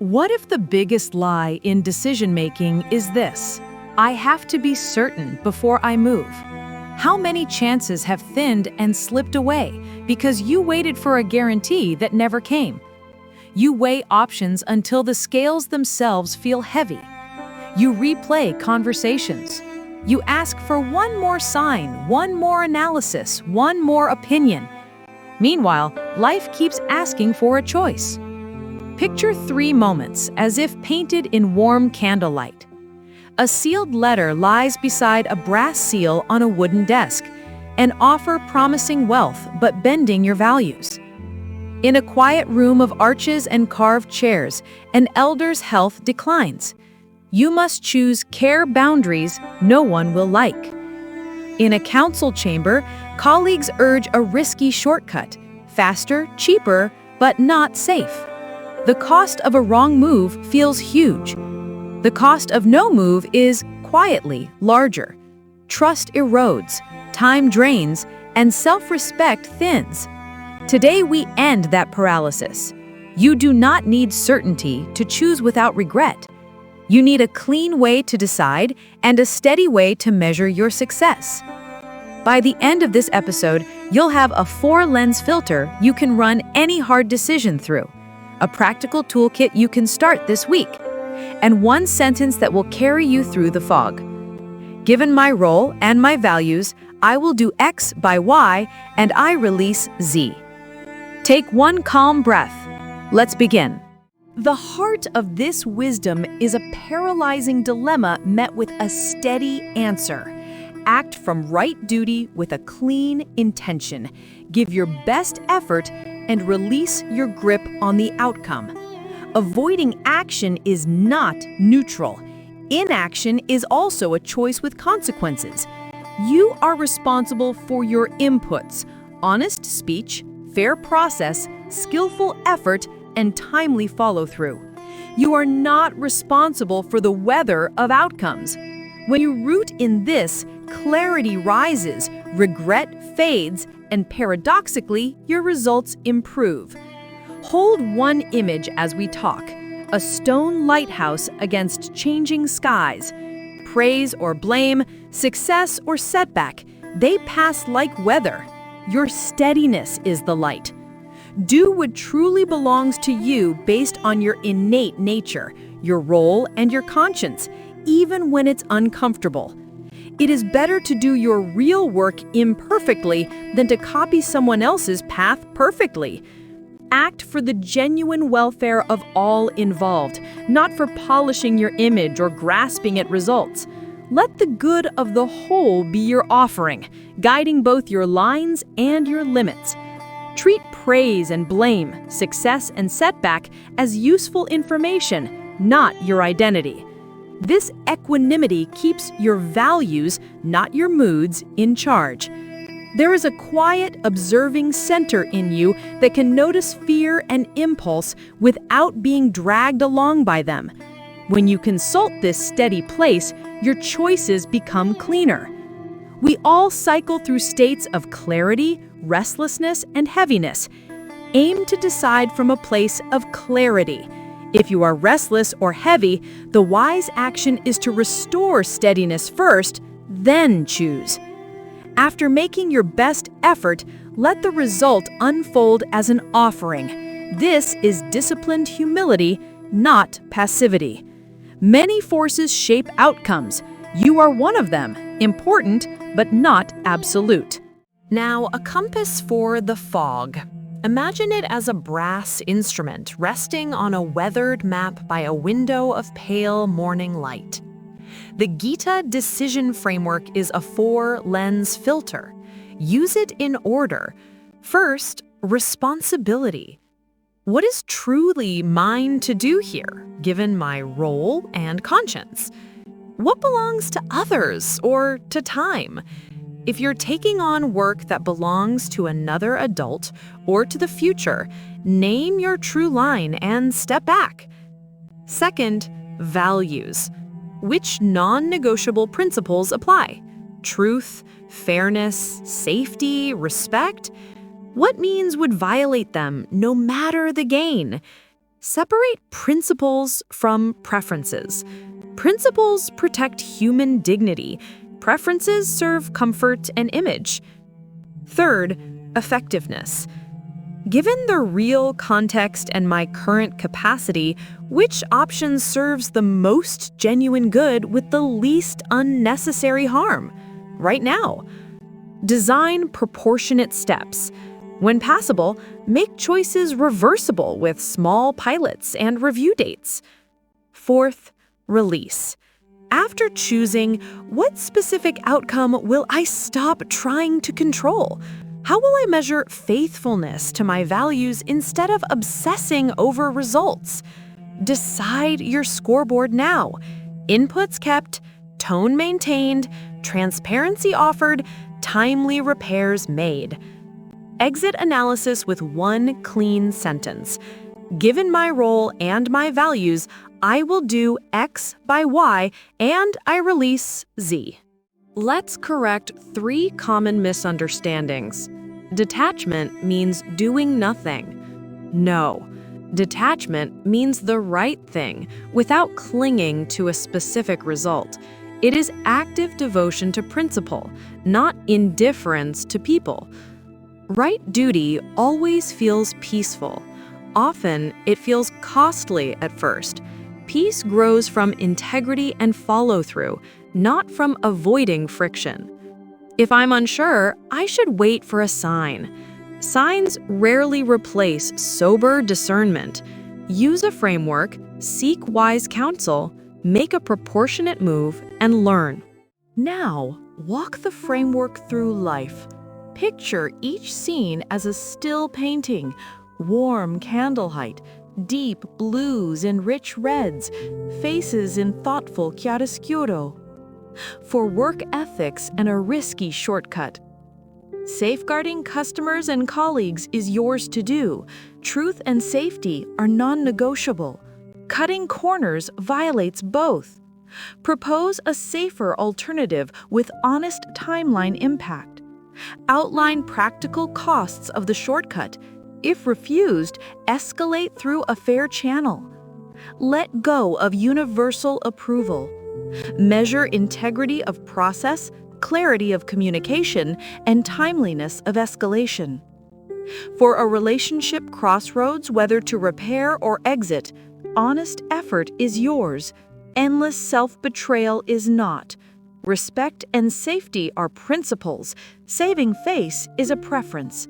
What if the biggest lie in decision-making is this? I have to be certain before I move. How many chances have thinned and slipped away because you waited for a guarantee that never came? You weigh options until the scales themselves feel heavy. You replay conversations. You ask for one more sign, one more analysis, one more opinion. Meanwhile, life keeps asking for a choice. Picture 3 moments as if painted in warm candlelight. A sealed letter lies beside a brass seal on a wooden desk, an offer promising wealth but bending your values. In a quiet room of arches and carved chairs, an elder's health declines. You must choose care boundaries no one will like. In a council chamber, colleagues urge a risky shortcut, faster, cheaper, but not safe. The cost of a wrong move feels huge. The cost of no move is quietly larger. Trust erodes, time drains, and self-respect thins. Today we end that paralysis. You do not need certainty to choose without regret. You need a clean way to decide and a steady way to measure your success. By the end of this episode, you'll have a 4-lens filter you can run any hard decision through, a practical toolkit you can start this week, and one sentence that will carry you through the fog. Given my role and my values, I will do X by Y, and I release Z. Take one calm breath. Let's begin. The heart of this wisdom is a paralyzing dilemma met with a steady answer. Act from right duty with a clean intention. Give your best effort and release your grip on the outcome. Avoiding action is not neutral. Inaction is also a choice with consequences. You are responsible for your inputs, honest speech, fair process, skillful effort, and timely follow-through. You are not responsible for the weather of outcomes. When you root in this, clarity rises, regret fades, and paradoxically, your results improve. Hold one image as we talk, a stone lighthouse against changing skies. Praise or blame, success or setback, they pass like weather. Your steadiness is the light. Do what truly belongs to you based on your innate nature, your role, and your conscience, even when it's uncomfortable. It is better to do your real work imperfectly than to copy someone else's path perfectly. Act for the genuine welfare of all involved, not for polishing your image or grasping at results. Let the good of the whole be your offering, guiding both your lines and your limits. Treat praise and blame, success and setback as useful information, not your identity. This equanimity keeps your values, not your moods, in charge. There is a quiet, observing center in you that can notice fear and impulse without being dragged along by them. When you consult this steady place, your choices become cleaner. We all cycle through states of clarity, restlessness, and heaviness. Aim to decide from a place of clarity. If you are restless or heavy, the wise action is to restore steadiness first, then choose. After making your best effort, let the result unfold as an offering. This is disciplined humility, not passivity. Many forces shape outcomes. You are one of them, important, but not absolute. Now, a compass for the fog. Imagine it as a brass instrument resting on a weathered map by a window of pale morning light. The Gita decision framework is a 4-lens filter. Use it in order. First, responsibility. What is truly mine to do here, given my role and conscience? What belongs to others or to time? If you're taking on work that belongs to another adult or to the future, name your true line and step back. Second, values. Which non-negotiable principles apply? Truth, fairness, safety, respect? What means would violate them no matter the gain? Separate principles from preferences. Principles protect human dignity. Preferences serve comfort and image. Third, effectiveness. Given the real context and my current capacity, which option serves the most genuine good with the least unnecessary harm? Right now. Design proportionate steps. When passable, make choices reversible with small pilots and review dates. Fourth, release. After choosing, what specific outcome will I stop trying to control? How will I measure faithfulness to my values instead of obsessing over results? Decide your scoreboard now. Inputs kept, tone maintained, transparency offered, timely repairs made. Exit analysis with one clean sentence. Given my role and my values, I will do X by Y and I release Z. Let's correct 3 common misunderstandings. Detachment means doing nothing. No. Detachment means the right thing without clinging to a specific result. It is active devotion to principle, not indifference to people. Right duty always feels peaceful. Often, it feels costly at first. Peace grows from integrity and follow-through, not from avoiding friction. If I'm unsure, I should wait for a sign. Signs rarely replace sober discernment. Use a framework, seek wise counsel, make a proportionate move, and learn. Now, walk the framework through life. Picture each scene as a still painting, warm candlelight, deep blues and rich reds, faces in thoughtful chiaroscuro. For work ethics and a risky shortcut. Safeguarding customers and colleagues is yours to do. Truth and safety are non-negotiable. Cutting corners violates both. Propose a safer alternative with honest timeline impact. Outline practical costs of the shortcut. If refused, escalate through a fair channel. Let go of universal approval. Measure integrity of process, clarity of communication, and timeliness of escalation. For a relationship crossroads whether to repair or exit, honest effort is yours. Endless self-betrayal is not. Respect and safety are principles. Saving face is a preference.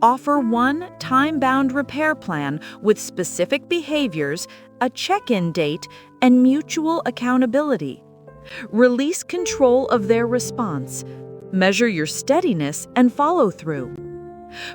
Offer one time-bound repair plan with specific behaviors, a check-in date, and mutual accountability. Release control of their response. Measure your steadiness and follow through.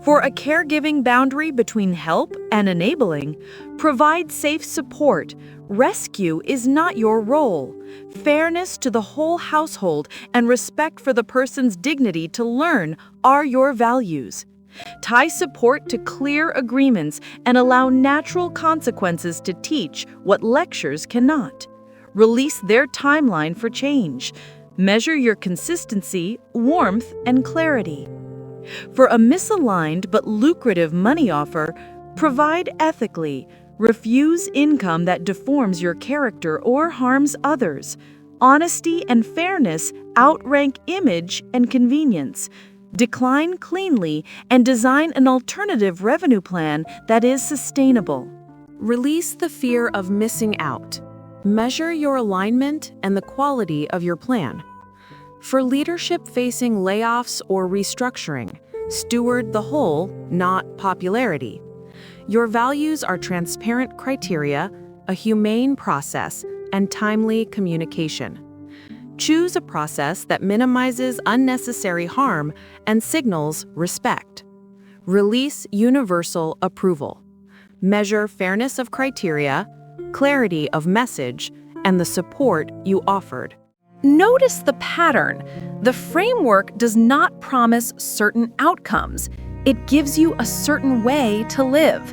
For a caregiving boundary between help and enabling, provide safe support. Rescue is not your role. Fairness to the whole household and respect for the person's dignity to learn are your values. Tie support to clear agreements and allow natural consequences to teach what lectures cannot. Release their timeline for change. Measure your consistency, warmth, and clarity. For a misaligned but lucrative money offer, provide ethically. Refuse income that deforms your character or harms others. Honesty and fairness outrank image and convenience. Decline cleanly and design an alternative revenue plan that is sustainable. Release the fear of missing out. Measure your alignment and the quality of your plan. For leadership facing layoffs or restructuring, steward the whole, not popularity. Your values are transparent criteria, a humane process, and timely communication. Choose a process that minimizes unnecessary harm and signals respect. Release universal approval. Measure fairness of criteria, clarity of message, and the support you offered. Notice the pattern. The framework does not promise certain outcomes. It gives you a certain way to live.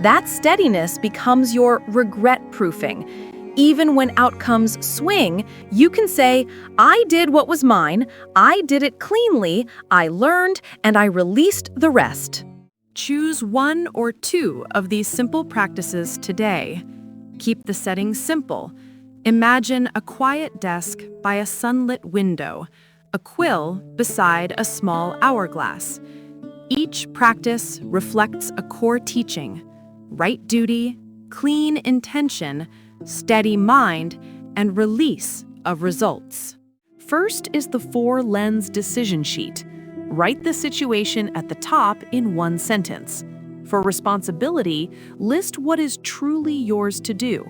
That steadiness becomes your regret-proofing. Even when outcomes swing, you can say, I did what was mine, I did it cleanly, I learned, and I released the rest. Choose one or two of these simple practices today. Keep the settings simple. Imagine a quiet desk by a sunlit window, a quill beside a small hourglass. Each practice reflects a core teaching: right duty, clean intention, steady mind, and release of results. First is the 4-lens decision sheet. Write the situation at the top in one sentence. For responsibility, list what is truly yours to do.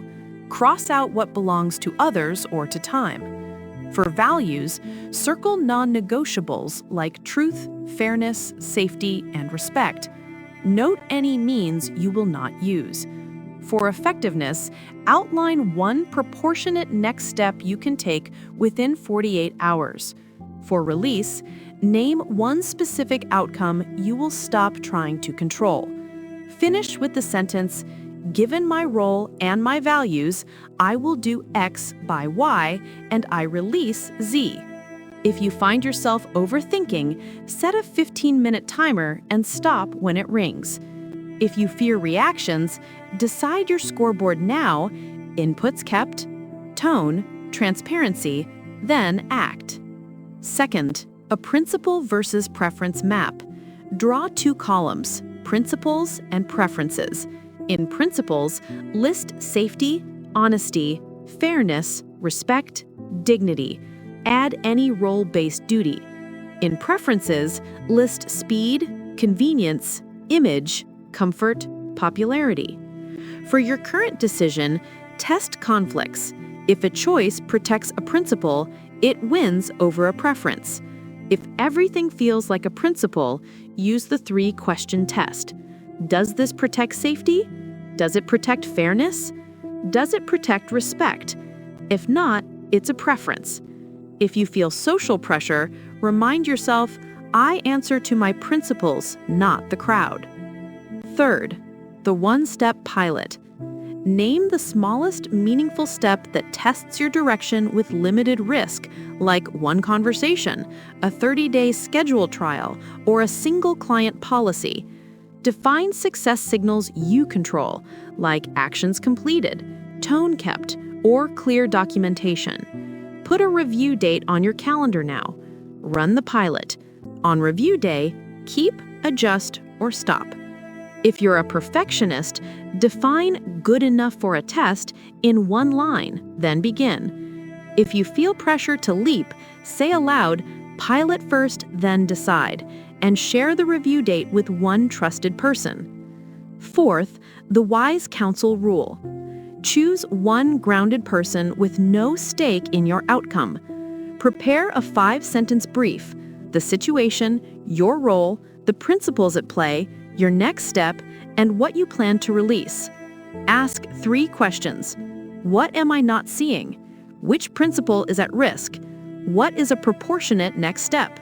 Cross out what belongs to others or to time. For values, circle non-negotiables like truth, fairness, safety, and respect. Note any means you will not use. For effectiveness, outline one proportionate next step you can take within 48 hours. For release, name one specific outcome you will stop trying to control. Finish with the sentence, "Given my role and my values, I will do X by Y, and I release Z." If you find yourself overthinking, set a 15-minute timer and stop when it rings. If you fear reactions, decide your scoreboard now: inputs kept, tone, transparency, then act. Second, a principle versus preference map. Draw 2 columns, principles and preferences. In principles, list safety, honesty, fairness, respect, dignity. Add any role-based duty. In preferences, list speed, convenience, image, comfort, popularity. For your current decision, test conflicts. If a choice protects a principle, it wins over a preference. If everything feels like a principle, use the 3-question test. Does this protect safety? Does it protect fairness? Does it protect respect? If not, it's a preference. If you feel social pressure, remind yourself, I answer to my principles, not the crowd. Third, the 1-step pilot. Name the smallest meaningful step that tests your direction with limited risk, like one conversation, a 30-day schedule trial, or a single client policy. Define success signals you control, like actions completed, tone kept, or clear documentation. Put a review date on your calendar now. Run the pilot. On review day, keep, adjust, or stop. If you're a perfectionist, define good enough for a test in 1 line, then begin. If you feel pressure to leap, say aloud, pilot first, then decide, and share the review date with one trusted person. Fourth, the wise counsel rule. Choose one grounded person with no stake in your outcome. Prepare a 5-sentence brief: the situation, your role, the principles at play, your next step, and what you plan to release. Ask 3 questions. What am I not seeing? Which principle is at risk? What is a proportionate next step?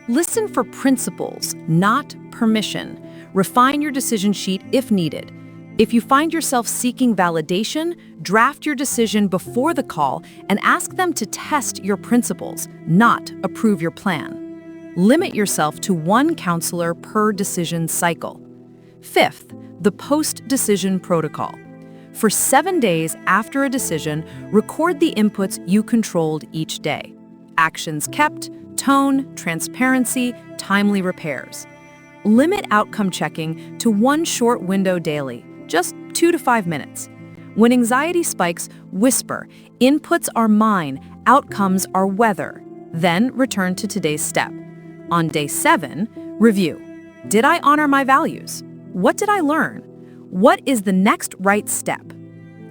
Listen for principles, not permission. Refine your decision sheet if needed. If you find yourself seeking validation, draft your decision before the call and ask them to test your principles, not approve your plan. Limit yourself to 1 counselor per decision cycle. Fifth, the post-decision protocol. For 7 days after a decision, record the inputs you controlled each day. Actions kept, tone, transparency, timely repairs. Limit outcome checking to 1 short window daily, just 2 to 5 minutes. When anxiety spikes, whisper, inputs are mine, outcomes are weather. Then return to today's step. On day 7, review. Did I honor my values? What did I learn? What is the next right step?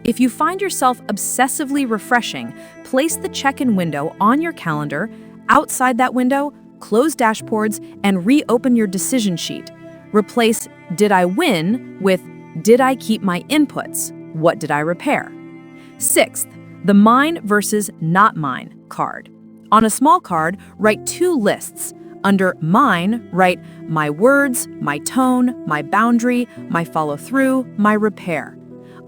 If you find yourself obsessively refreshing, place the check-in window on your calendar. Outside that window, close dashboards and reopen your decision sheet. Replace "Did I win?" with "Did I keep my inputs? What did I repair?" Sixth, the mine versus not mine card. On a small card, write 2 lists. Under mine, write my words, my tone, my boundary, my follow-through, my repair.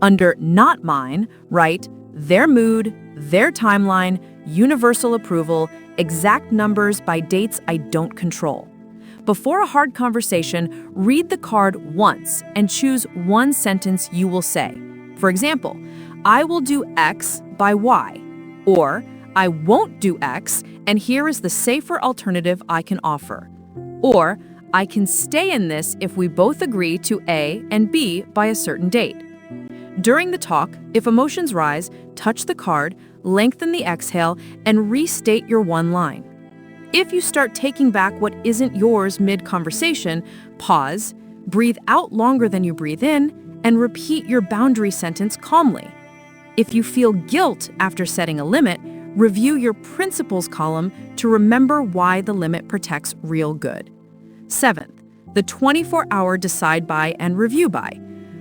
Under not mine, write their mood, their timeline, universal approval, exact numbers by dates I don't control. Before a hard conversation, read the card once and choose one sentence you will say. For example, I will do X by Y, or I won't do X, and here is the safer alternative I can offer. Or, I can stay in this if we both agree to A and B by a certain date. During the talk, if emotions rise, touch the card, lengthen the exhale, and restate your one line. If you start taking back what isn't yours mid-conversation, pause, breathe out longer than you breathe in, and repeat your boundary sentence calmly. If you feel guilt after setting a limit, review your principles column to remember why the limit protects real good. 7th, the 24-hour decide by and review by.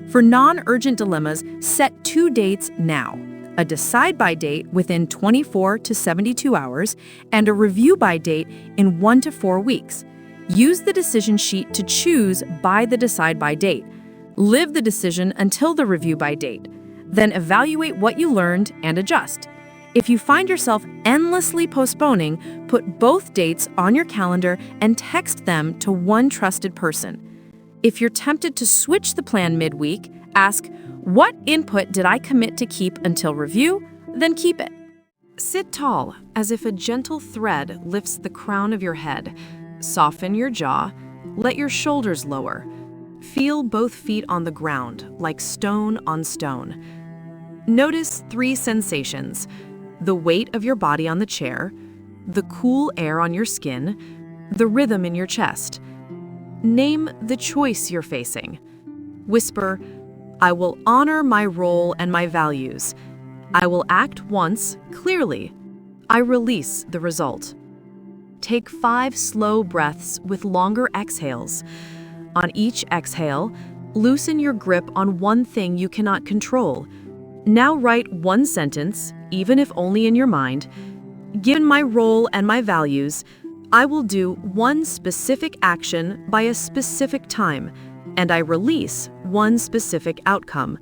For non-urgent dilemmas, set 2 dates now: a decide by date within 24 to 72 hours and a review by date in 1 to 4 weeks. Use the decision sheet to choose by the decide by date. Live the decision until the review by date. Then evaluate what you learned and adjust. If you find yourself endlessly postponing, put both dates on your calendar and text them to one trusted person. If you're tempted to switch the plan midweek, ask, what input did I commit to keep until review? Then keep it. Sit tall, as if a gentle thread lifts the crown of your head. Soften your jaw. Let your shoulders lower. Feel both feet on the ground, like stone on stone. Notice 3 sensations: the weight of your body on the chair, the cool air on your skin, the rhythm in your chest. Name the choice you're facing. Whisper, I will honor my role and my values. I will act once, clearly. I release the result. Take 5 slow breaths with longer exhales. On each exhale, loosen your grip on one thing you cannot control. Now write one sentence, even if only in your mind. Given my role and my values, I will do one specific action by a specific time, and I release one specific outcome.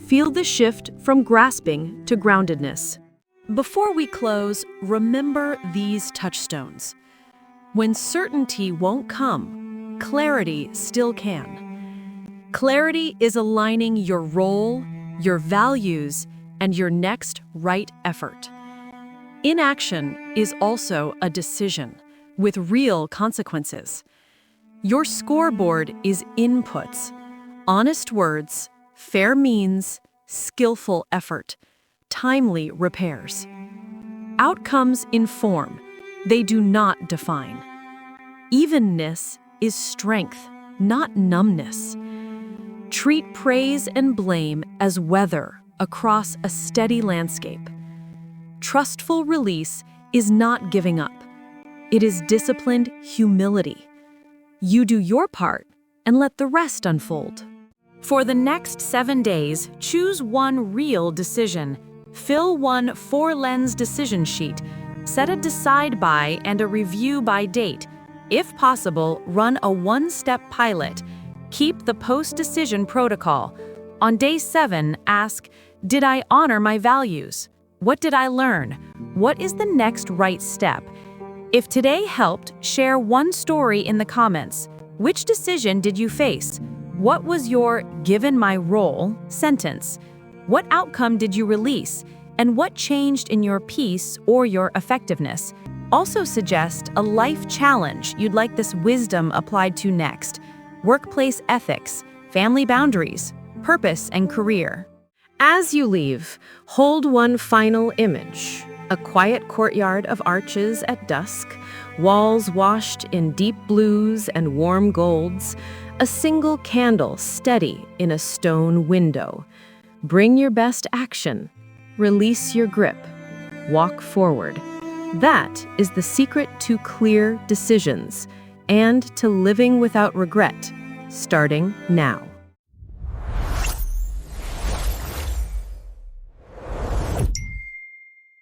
Feel the shift from grasping to groundedness. Before we close, remember these touchstones. When certainty won't come, clarity still can. Clarity is aligning your role, your values, and your next right effort. Inaction is also a decision with real consequences. Your scoreboard is inputs, honest words, fair means, skillful effort, timely repairs. Outcomes inform, they do not define. Evenness is strength, not numbness. Treat praise and blame as weather across a steady landscape. Trustful release is not giving up. It is disciplined humility. You do your part and let the rest unfold. For the next 7 days, choose one real decision. Fill one 4-lens decision sheet. Set a decide by and a review by date. If possible, run a 1-step pilot. Keep the post-decision protocol. On day 7, ask, did I honor my values? What did I learn? What is the next right step? If today helped, share one story in the comments. Which decision did you face? What was your given my role sentence? What outcome did you release? And what changed in your peace or your effectiveness? Also suggest a life challenge you'd like this wisdom applied to next. Workplace ethics, family boundaries, purpose and career. As you leave, hold one final image. A quiet courtyard of arches at dusk, walls washed in deep blues and warm golds, a single candle steady in a stone window. Bring your best action. Release your grip. Walk forward. That is the secret to clear decisions and to living without regret, starting now.